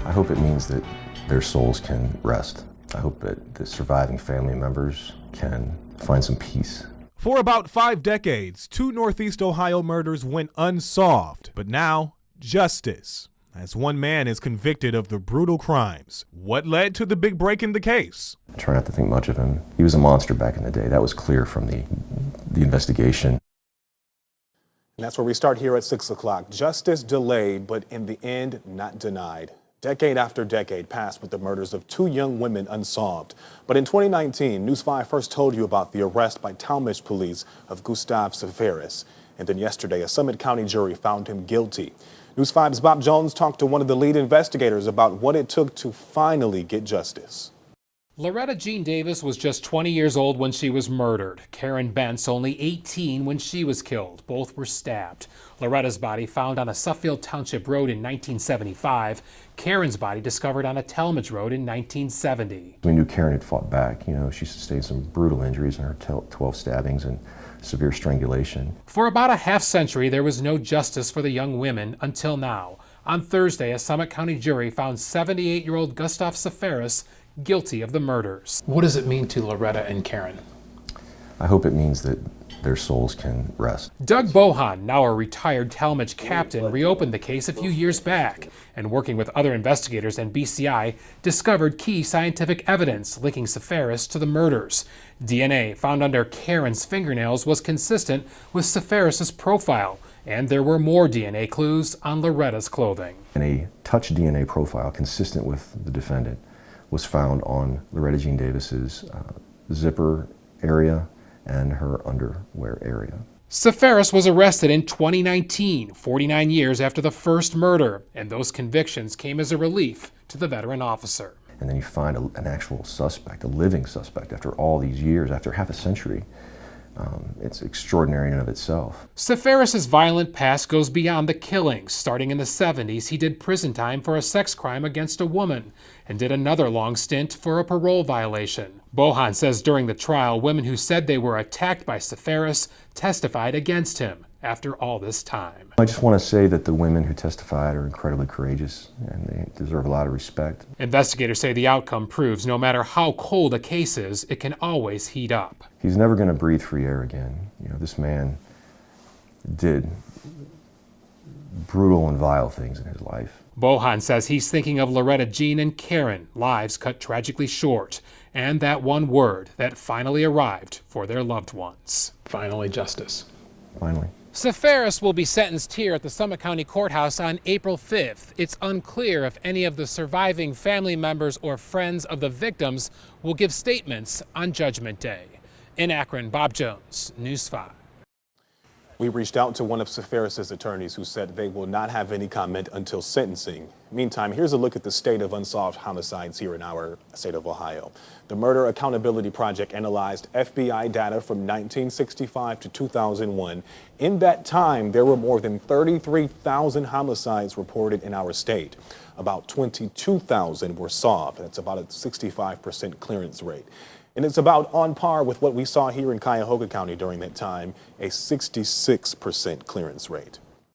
I hope it means that their souls can rest. I hope that the surviving family members can find some peace. For about 5 decades, 2 Northeast Ohio murders went unsolved, but now justice, as one man is convicted of the brutal crimes. What led to the big break in the case? I try not to think much of him. He was a monster back in the day. That was clear from the investigation. And that's where we start here at 6 o'clock. Justice delayed, but in the end, not denied. Decade after decade passed with the murders of 2 young women unsolved. But in 2019, News 5 first told you about the arrest by Tallmadge police of Gustav Seferis. And then yesterday, a Summit County jury found him guilty. News 5's Bob Jones talked to one of the lead investigators about what it took to finally get justice. Loretta Jean Davis was just 20 years old when she was murdered. Karen Bentz only 18 when she was killed. Both were stabbed. Loretta's body found on a Suffield Township road in 1975. Karen's body discovered on a Tallmadge road in 1970. We knew Karen had fought back. You know, she sustained some brutal injuries in her 12 stabbings and severe strangulation. For about a half century, there was no justice for the young women until now. On Thursday, a Summit County jury found 78-year-old Gustav Seferis guilty of the murders. What does it mean to Loretta and Karen? I hope it means that their souls can rest. Doug Bohan, now a retired Tallmadge captain, reopened the case a few years back and, working with other investigators and BCI, discovered key scientific evidence linking Seferis to the murders. DNA found under Karen's fingernails was consistent with Seferis' profile, and there were more DNA clues on Loretta's clothing. And a touch DNA profile consistent with the defendant was found on Loretta Jean Davis's zipper area and her underwear area. Seferis was arrested in 2019, 49 years after the first murder, and those convictions came as a relief to the veteran officer. And then you find an actual suspect, a living suspect, after all these years, after half a century. It's extraordinary in and of itself. Seferis' violent past goes beyond the killings. Starting in the 70s, he did prison time for a sex crime against a woman and did another long stint for a parole violation. Bohan says during the trial, women who said they were attacked by Seferis testified against him after all this time. I just want to say that the women who testified are incredibly courageous and they deserve a lot of respect. Investigators say the outcome proves no matter how cold a case is, it can always heat up. He's never going to breathe free air again. You know, this man did brutal and vile things in his life. Bohan says he's thinking of Loretta Jean and Karen, lives cut tragically short, and that one word that finally arrived for their loved ones. Finally, justice. Finally. Seferis will be sentenced here at the Summit County Courthouse on April 5th. It's unclear if any of the surviving family members or friends of the victims will give statements on Judgment Day. In Akron, Bob Jones, News 5. We reached out to one of Seferis' attorneys who said they will not have any comment until sentencing. Meantime, here's a look at the state of unsolved homicides here in our state of Ohio. The Murder Accountability Project analyzed FBI data from 1965 to 2001. In that time, there were more than 33,000 homicides reported in our state. About 22,000 were solved. That's about a 65% clearance rate. And it's about on par with what we saw here in Cuyahoga County during that time, a 66% clearance rate.